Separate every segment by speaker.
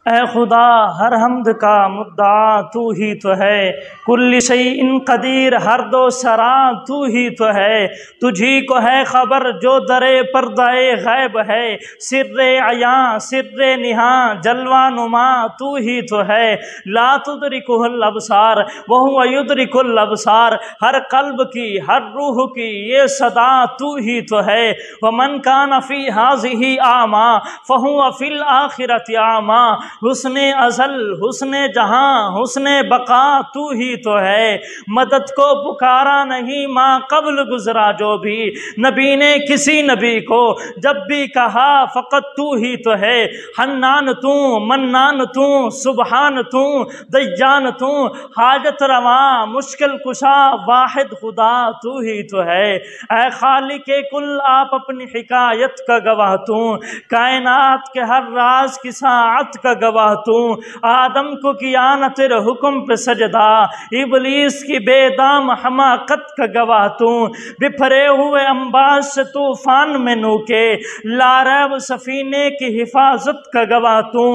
Speaker 1: اے خدا ہر حمد کا مدعا تو ہی تو ہے، کل شیء قدیر، ہر دو سرا تو ہی تو ہے، تجھی کو ہے خبر جو درے پردہ غیب ہے، سر عیاں سر نہاں جلوہ نما تو ہی تو ہے، لا تدرکہ الابصار وہو یدرک الابصار، ہر قلب کی ہر روح کی یہ صدا تو ہی تو ہے، ومن کان فی ہذہ اعمیٰ فہو فی الآخرۃ اعمیٰ، حسن ازل حسن جہاں حسن بقا تو ہی تو ہے، مدد کو پکارا نہیں ماں قبل گزرا جو بھی، نبی نے کسی نبی کو جب بھی کہا فقط تو ہی تو ہے، حنان تو منان تو سبحان تو دیان تو، حاجت رواں مشکل کشا واحد خدا تو ہی تو ہے، اے خالق کل آپ اپنی حکایت کا گواہ تو، کائنات کے ہر راز کی ساعت کا گواہ تو، آدم کو کیا نہ تیرے حکم پہ سجدہ، ابلیس کی بے دام حماقت کا گواہ تو، بپھرے ہوئے انبار سے طوفان میں نوکے لاریب سفینے کی حفاظت کا گواہ تو،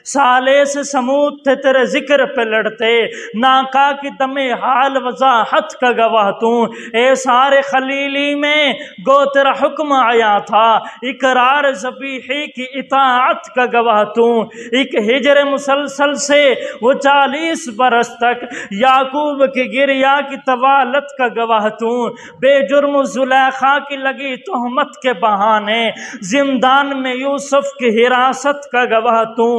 Speaker 1: صالح سے سمود تھے تیرے ذکر پہ لڑتے، ناکا کی دم حال وضاحت کا گواہ تو، اے سارے خلیلی میں گو تیرا حکم آیا تھا، اقرار ذبیحی کی اطاعت کا گواہ تو، ایک ہجر مسلسل سے وہ 40 برس تک یعقوب کی گریا کی طوالت کا گواہ تو، بے جرم زلیخا کی لگی تہمت کے بہانے زندان میں یوسف کی حراست کا گواہ تو،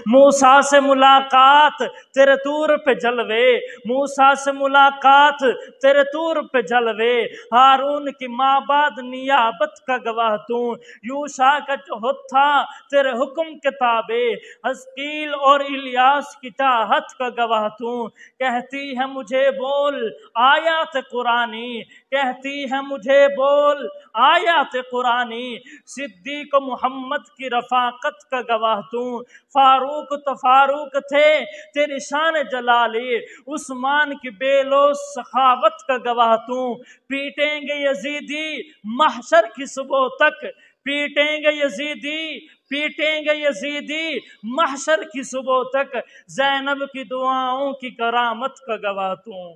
Speaker 1: موسیٰ سے ملاقات تیرے طور پہ جلوے، موسیٰ سے ملاقات تیرے طور پہ جلوے، ہارون کی مابعد نیابت کا گواہ تو، یوشع کا جوہد تھا تیرے حکم کے تابع، حزقیل اور الیاس کی چاہت کا گواہ تو، کہتی ہے مجھے بول آیات قرآنی، کہتی ہے مجھے بول آیات قرآنی، صدیق محمد کی رفاقت کا گواہ تو، فاروق تو فاروق تھے تیری شان جلالی، عثمان کی بے لوث سخاوت کا گواہ تو، پیٹیں گے یزیدی محشر کی صبح تک، پیٹیں گے یزیدی پیٹیں گے یزیدی محشر کی صبح تک، زینب کی دعاؤں کی کرامت کا گواہ تو۔